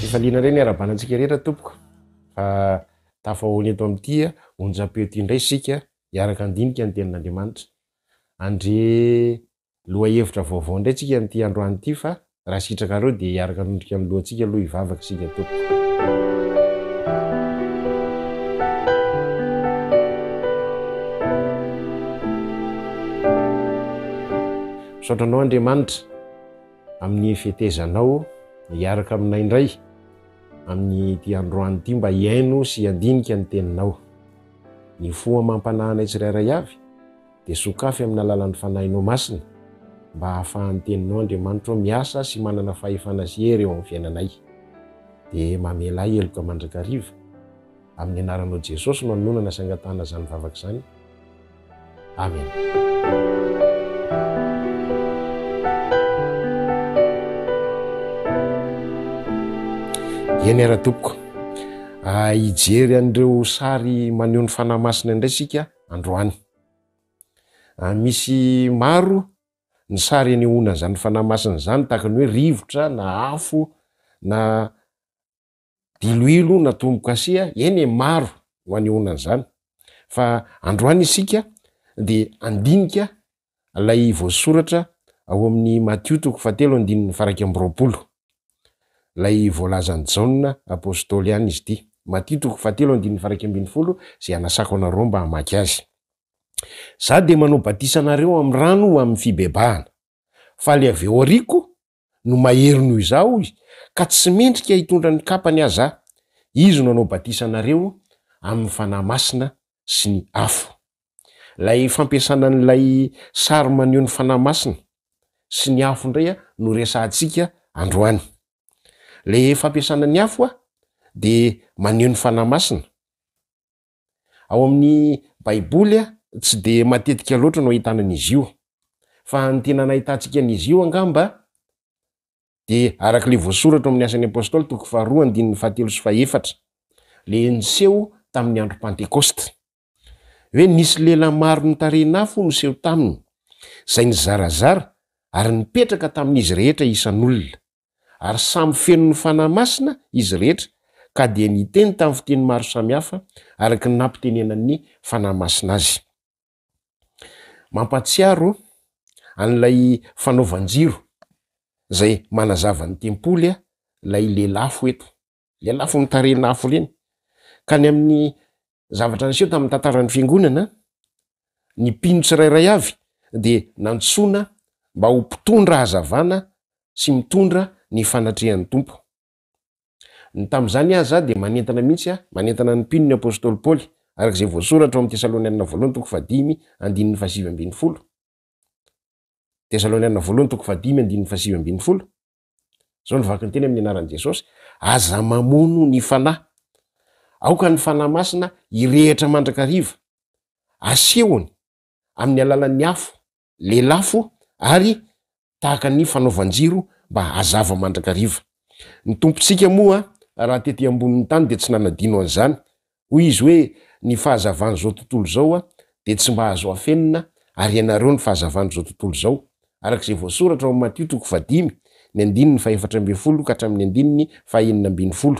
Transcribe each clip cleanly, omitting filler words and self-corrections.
Ifaliana reny ara-banantsika rehetra tompoko fa tafahoany eto amin'ity onjam-peo ty indray sika hiaraka andinika ny tenin'Andriamanitra. Andre loha hevitra vaovao indray tsika n'ity androany ity fa raha sitraka reo dia hiaraka anondrika amin'ny lohantsika aloha hivavaka sika tompoko. Misaotranao Andriamanitra amin'ny fetezanao hiaraka aminay indray amin'ny ty androany ity mba hiaino sy handinika ny teninao. Ny foa mampanahana tsirairay avy dia sokafy amin'ny alalan'ny fanahinao masina mba hahafahan'ny teninao Andriamanitra miasa sy manana fahefana sy hery eo amin'ny fiainanay. Dia mamela heloka mandrakariva amin'ny anaranao Jesosy no anonana sy angatana zany vavaka zany. Amen. Eny ara-topoko, hijery an'ireo sary maneho ny fanahy masina indray sika androany. Misy maro ny sary anehoana zany fanahy masina zany, tahaka ny hoe rivotra na afo na diloilo na tombo-kasia, eny maro ho anehoana zany. Fa androany isika dia andinika ilay voasoratra ao amin'ny Matthieu 7:1-20. Lay voalazan'i Jaona apôstôly ihany izy ity. Matthieu 7:1-20 zay anasako anareo mba hamaky azy. Za dia manao batisanareo amin'ny rano amin'ny fibebahana, fa le avy eo aoriako no mahery noho izao ka tsy mendrika hitondra ny kapany aza. Izy no anao batisanareo amin'ny fanahy masina sy ny afo. Lay fampiasana n'ilay sary maneho ny fanahy masina sy ny afo indray no resahantsika androany. Le fampiasana ny afo dia maneho ny fanahy masina. Ao amin'ny Baiboly tsy dia matetika loatra no ahitana an'izy io, fa ny tena nahitantsika an'izy io angamba dia araka le voasoratra amin'ny asan'ny apôstôly 2:2-7. Le niseho tamin'ny andro Pentekosta. Hoe nisy lehilahy maro nitarehina afo niseho taminy, zay nizarazara ary nipetraka tamin'izy rehetra isan'olona. Ary samy feno ny fanahy masina izy rehetra, ka dia niteny tamin'ny fiteny maro samihafa araka ny nampitenenan'ny fanahy masina azy. Mampatsiaro an'ilay fanaovan-jiro zay manazava ny tempoly lay lelafo eto, lelafo nitarehina afo reny. Ka ny amin'ny zavatra niseho tamin'ny tantaran'ny fiangonana, ny mpino tsirairay avy dia nantsoina mba ho mpitondra hazavana sy mitondra ny fanatrehan'ny tompo. Ny tamin'izany aza dia manentana mihitsy manentana ny mpino ny apôstôly Paoly arak'izay voasoratra ao amin'ny Tesalonianina 2:5-7. Tesalonianina 2:5-7. Zao ny vaky ny teny amin'ny anaran'i Jesosy: aza mamono ny fanahy, aoka ny fanahy masina hirehitra mandrakariva, asehony amin'ny alalan'ny afo, lelafo ary tahaka ny fanaovan-jiro mba hazava mandrakariva. Ny tompontsika moa raha tety ambonin'ny tany dia tsy nanadino an'izany. Hoy izy hoe ny fahazavan'izao tontolo zao dia tsy mba azo afenina ary ianareo ny fahazavan'izao tontolo zao. Arak'izay voasoratra ao amin'ny Matthieu 5:14-15.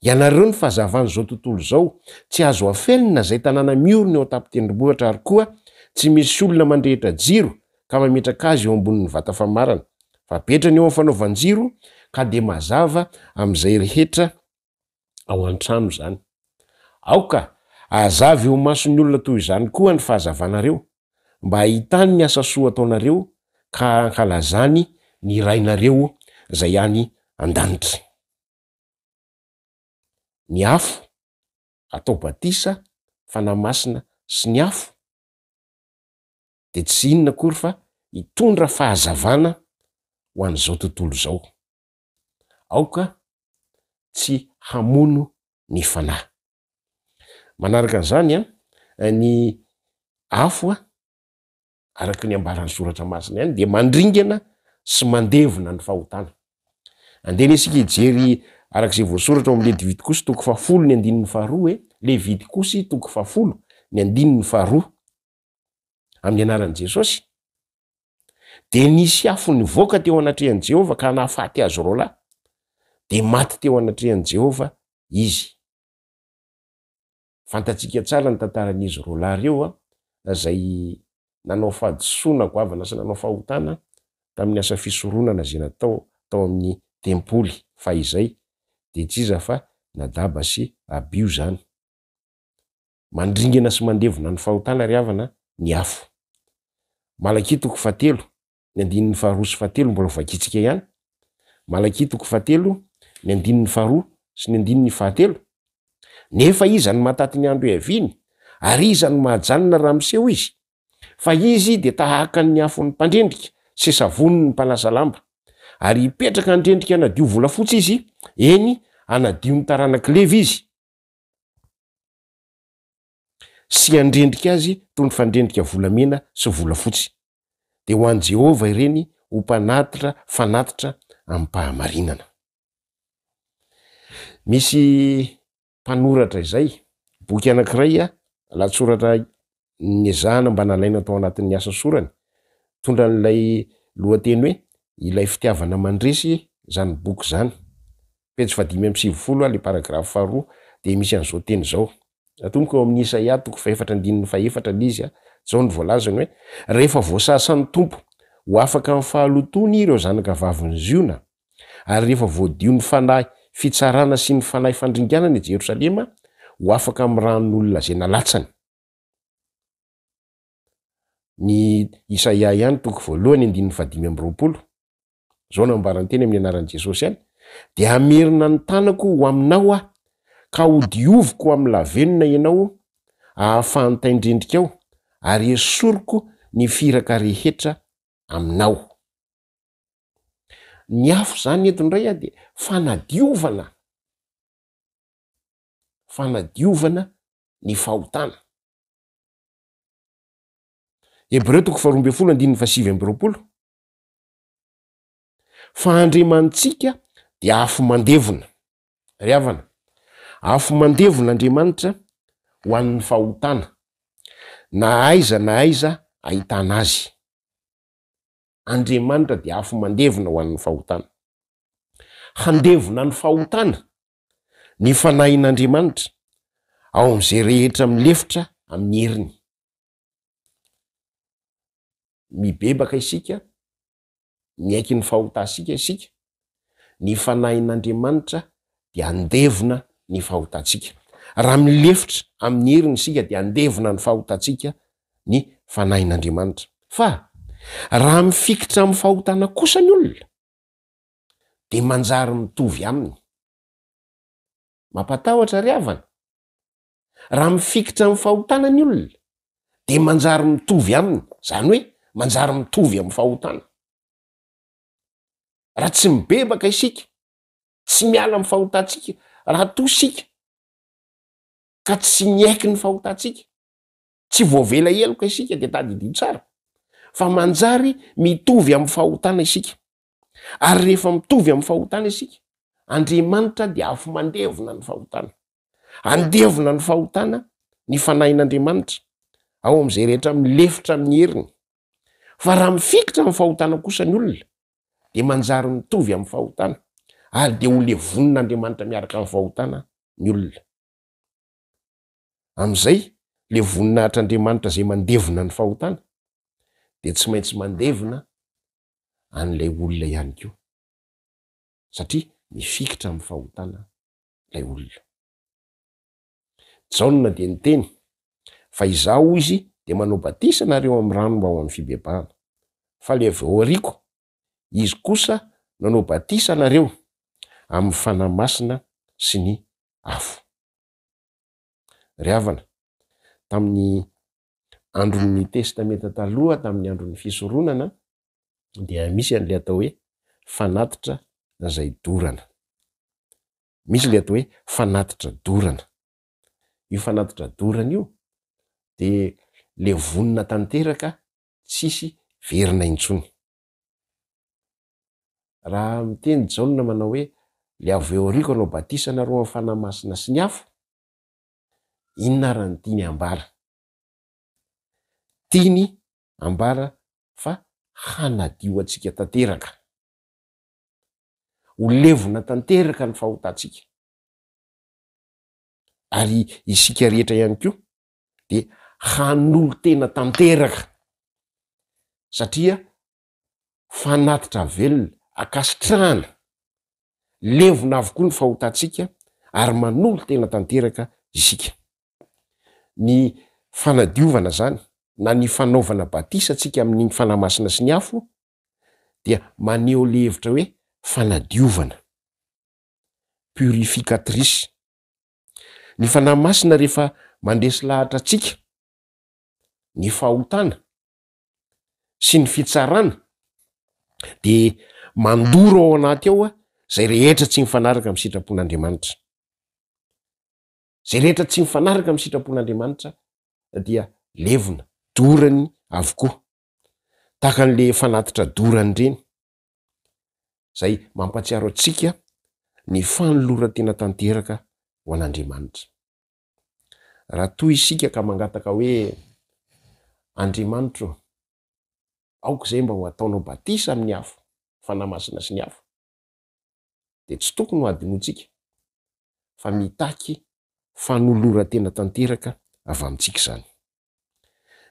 Ianareo ny fahazavan'izao tontolo zao tsy azo afenina zay tanàna miorina eo an-tampon-tendrombohitra, ary koa tsy misy olona mandrehitra jiro ka mametraka azy eo ambonin'ny vata famarana, fa petrany eo amin'ny fanaovan-jiro ka dia mazava amin'izay rehetra ao an-trano zany. Aoka azavy eo mason'ny olona toy izany koa ny fahazavanareo, mba ahitany ny asa soa ataonareo ka ankalazany ny rainareo zay any an-danitra. Ny afo atao batisa, fanahy masina sy ny afo dia tsy inona akory fa hitondra fahazavana ho an'izao tontolo zao. Aoka tsy hamono ny fanahy. Manaraka an'izany ny afo araka ny ambaran'ny soratra masina ihany dia mandringana sy mandevona ny fahotana. Andeha isika hijery arak'izay voasoratra ao amin'ny Levitikosy 10:1-2, Levitikosy 10:1-2 amin'ny anaran'i Jesosy. Dia nisy afo nivoaka teo anatrehan'i Jehovah ka nahafaty azy roa lahy. de maty teo anatrehan' Jehova izy. Fantatsika tsara ny tantaran'izy roa lahy reo zay nanao fahadisoana goavana sy nanao fahotana tamin'ny asa fisoronana zay natao tao amin'ny tempoly fa izay de tsy iza fa Nadaba sy Abio zany. Mandringana sy mandevona ny fahotana ry havana ny afo. Malak'i toko 7 ny 2 sy 7 mbola vakitsika ihany. Malak'i toko 7 ny 2 sy ny 7. Nefa iza ny mataty ny andro iaviny ary iza ny mahajanona raha miseho izy. Fa izy de tahaka ny afon'ny mpandrendrika sy savony ny mpanasa lamba ary ipetraka andrendrika anadio volafotsy izy eny anadio ny taranaka leva izy sy andrendrika azy toy ny fandrendrika volamena sy volafotsy. De ho an' Jehova ireny ho mpanatitra fanatitra amin'ny mpahamarinana. Misy mpanoratra izay boky anankiray latsoratra nyezahana mba nalaina tao anatin'ny asa sorany, tondra n'ilay lohateny hoe ilay fitiavana mandresy zany boky zany. Pejy 570 le paragrafy 2 de misy an'izao teny zao. Atomboka eo amin'ny Isaia toko 4:4 izy zao ny voalazany hoe rehefa voasasany tompo ho afaka amin'ny fahalotony ireo zanaka vaviny Ziona ary rehefa voadio ny fanahy fitsarana sy ny fanahy fandringanana i Jerosalema ho afaka amin'ny ranon'olona zay nalatsany. Ny Isaia ihany toko 1:5 zao nambarany teny amin'ny anaran'i Jesosy ihany. De amerina ny tanako ho aminao ka ho dioviko amin'ny lavenona ianao ahafahany taindrendrikao ary esoriko ny firaka rehetra aminao. Ny afo zany eto indray de fanadiovana ny fahotana. Hebreo toko 12:7 fa Andriamanitsika de afo mandevona. Ry havana, afo mandevona Andriamanitra ho an'ny fahotana na aiza ahitana azy. Andriamanitra de afo mandevona ho an'ny fahotana. Handevona ny fahotana ny fanahin'Andriamanitra ao am'izay rehetra milefitra amin'ny heriny. Mibebaka isika, miaiky ny fahotansika isika, ny fanahin'Andriamanitra de andevona ny fahotansika. Raha milefitra amin'ny heriny isika de andevona ny fahotansika ny fanahin'Andriamanitra. Fa raha mifikitra amin'ny fahotana kosa ny olona de manjary mitovy aminy. Mampatahotra ry havana. Raha mifikitra amin'ny fahotana ny olona de manjary mitovy aminy, zany hoe manjary mitovy amin'ny fahotana. Raha tsy mibebaka isika, tsy miala amin'ny fahotansika, raha toa sika ka tsy miaiky ny fahotansika, tsy voavela eloka isika de tadidio tsara, fa manjary mitovy amin'ny fahotana isika. Ary rehefa mitovy amin'ny fahotana isika, Andriamanitra de afo mandevona ny fahotana. Andevona ny fahotana ny fanahin'Andriamanitra ao am'izay rehetra milefitra amin'ny heriny. Fa raha mifikitra amin'ny fahotana kosa ny olona de manjary mitovy amin'ny fahotana ary de ho levonin'Andriamanitra miaraka amin'ny fahotana ny olona. Am'izay le voninahitr'Andriamanitra zay mandevona ny fahotana de tsy maintsy mandevona an'ilay olona ihany koa, satria mifikitra amin'ny fahotana ilay olona. Jaona de niteny fa izaho izy de manao batisa nareo amin'ny rano mba ho amin'ny fibebahana, fa le avy ao aoriako izy kosa nanao batisa nareo amin'ny fanahy masina sy ny afo. Ry havana, tamin'ny andron'ny testamenta taloha, tamin'ny andron'ny fisoronana dia misy an'le atao hoe fanatitra zay dorana. Misy le atao hoe fanatitra dorana. Io fanatitra dorana io de le vonina tanteraka tsisy verina intsony. Raha miteny Jaona manao hoe le avy eo aoriako anao batisa nareo amin'ny fanahy masina sy ny afo, inona raha ny tiany ambara? Tiany ambara fa hanadio antsika tanteraka. ho levona tanteraka ny fahotantsika. Ary isika rehetra ihany koa de hanolo tena tanteraka satria fanatitra velona, akasitrahana, levona avokoa ny fahotantsika ary manolo tena tanteraka isika. Ny fanadiovana zany na ny fanaovana batisatsika amin'iny fanamasina sy ny afo dia maneho le hevitra hoe fanadiovana, purificatrice. Ny fanahy masina rehefa mandresy lahatra atsika ny fahotana sy ny fitsarana de mandoro ao anaty ao zay rehetra tsy mifanaraka amin'ny sitrapon'Andriamanitra. Zay rehetra tsy mifanaraka amin'ny sitrapon'Andriamanitra dia levona, dorany avokoa, tahaka an'le fanatitra dorany reny. Zay mampatsiaro atsika ny fanoloran-tena tanteraka ho an'Andriamanitra. Raha toy isika ka mangataka hoe Andriamanitra aoka zay mba ho ataonao batisa amin'ny afo, fanamasina sy ny afo, de tsy tokony ho adinotsika fa mitaky fanoloran-tena tanteraka avy amintsika zany.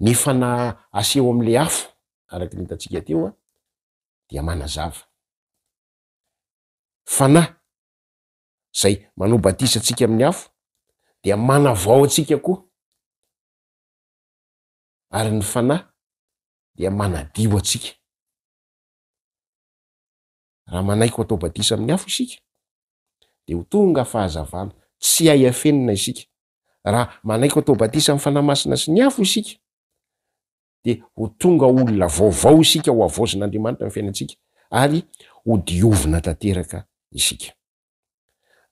Ny fanahy aseho am'le afo araky ny hitantsika teo dia manazava. Fanahy zay manao batisa atsika amin'ny afo dia manavao atsika koa, ary ny fanahy dia manadio atsika. Raha manaiky atao batisa amin'ny afo isika de ho tonga fahazavana, tsy hay afenina isika. Raha manaiky atao batisa amin'ny fanamasina sy ny afo isika de ho tonga olona vaovao isika, ho avozin'Andriamanitra amin'ny fiainantsika ary ho diovina tanteraka isika.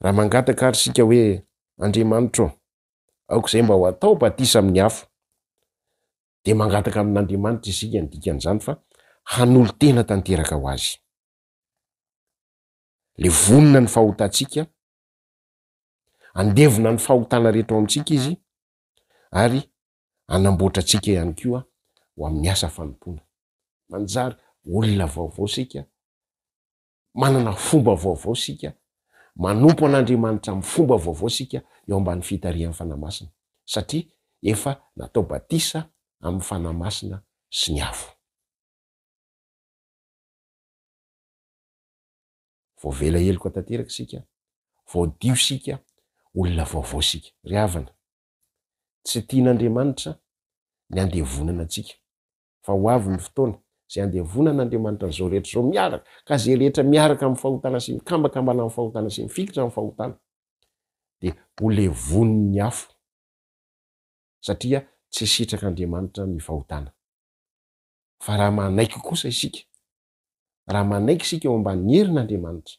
Raha mangataka ary isika hoe Andriamanitra aoka zay mba ho atao batisa amin'ny afo, de mangataka amin'Andriamanitra isika ny dikan'izany fa hanolo tena tanteraka ho azy. Le vonina ny fahotantsika, andevona ny fahotana rehetra ao amintsika izy ary anamboatra atsika ihany koa ho amin'ny asa fanompona. Manjary olona vaovao sika, manana fomba vaovao sika, manompo an'Andriamanitra amin'ny fomba vaovao sika eo ambany fitarihan'ny fanamasina satria efa natao batisa amin'ny fanamasina sy ny afo. Vao vela heloka tanteraka sika, vao dio sika, olona vaovao sika. Ry havana, tsy tian'Andriamanitra ny andevonana atsika, fa ho avy ny fotoana zay andevonan'Andriamanitra zao rehetra zao miaraka, ka zay rehetra miaraka amin'ny fahotana sy mikambakambana amin'ny fahotana sy mifikitra amin'ny fahotana de ho levon'ny afo satria tsy sitrak'Andriamanitra ny fahotana. Fa raha manaiky kosa isika, raha manaiky isika eo ambanin'ny herin'Andriamanitra,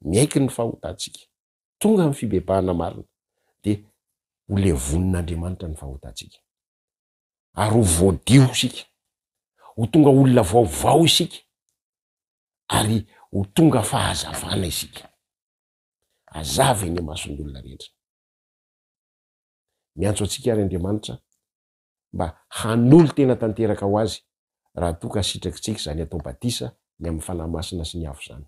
miaiky ny fahotantsika, tonga amin'ny fibebahana marina de ho levon'Andriamanitra ny fahotantsika. Ary ho voadio isika, ho tonga olona vaovao isika, ary ho tonga fahazavana isika. Azava eny mason'ny olona rehetra. Miantso atsika ary Andriamanitra mba hanolo tena tanteraka ho azy raha toa ka sitrakitsika zany atao batisa ny amin'ny fanamasina sy ny afo zany.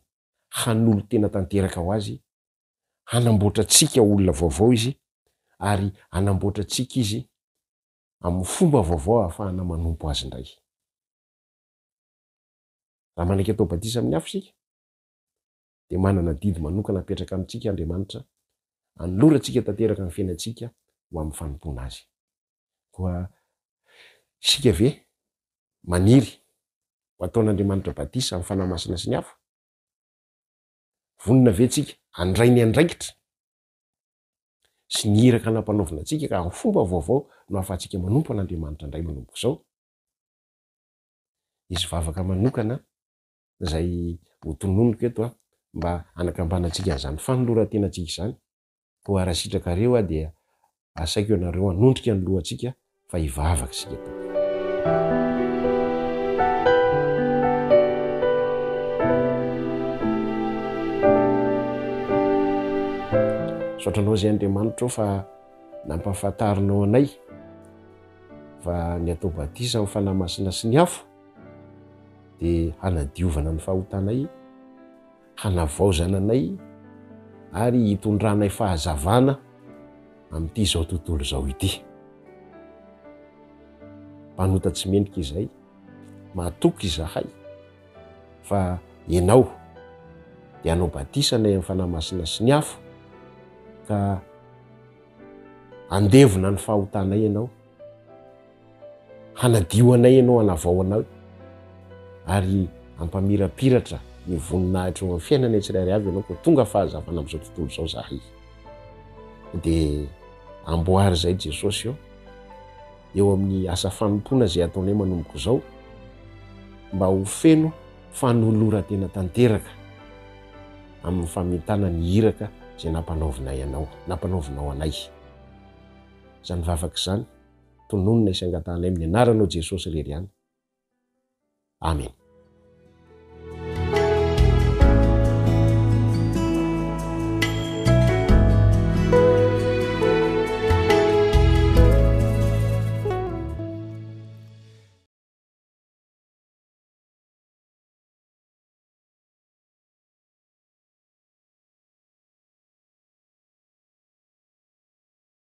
Hanolo tena tanteraka ho azy, hanamboatra tsika olona vaovao izy ary hanamboatra tsika izy amin'ny fomba vaovao ahafahana manompo azy indray. Raha manaiky atao batisa amin'ny afo sika de manana didy manokana apetraka amintsika Andriamanitra, hanolorantsika tanteraka ny fiainantsika ho amin'ny fanompona azy. Koa sika ve maniry ho ataon'Andriamanitra batisa amin'ny fanamasina sy ny afo? Vonina ve tsika andray ny andraikitra sy ny iraka nampanaovina atsika ka amin'ny fomba vaovao no ahafahantsika manompo an'Andriamanitra indray manomboka zao? Izy vavaka manokana zay ho tononoko eto mba anakambanantsika an'izany fanoloran-tena tsika izany, koa raha sitrakareo dia asaiko ianareo hanondrika ny lohantsika fa hivavaka sika eto. Saotranao zay Andriamanitra fa nampahafantarinao anay fa ny atao batisa amin'ny fanamasina sy ny afo de hanadiovana ny fahotanay, hanavaozananay ary hitondranay fahazavana amin'ity zao tontolo zao ity. Mpanota tsy mendrika izay, matoky izahay fa ianao dia anao batisana amin'ny fanahy-masina sy ny afo ka andevona ny fahotanay ianao, hanadio anay ianao, hanavao anao ary ampamirapiratra ny voninahitra eo amin'ny fiainanay tsirairay avy ianao, ko tonga fahazavana amin'izao tontolo zao zahay. Dia amboary zay Jesosy eo amin'ny asa fanompona zay ataonay manomboka zao, mba ho feno fanolora-tena tanteraka amin'ny famitana ny hiraka zay nampanaovinay anao, nampanaovinao anay. Zany vavaka izany tononona isangatanay amin'ny anaranao Jesosy rery any. Amen.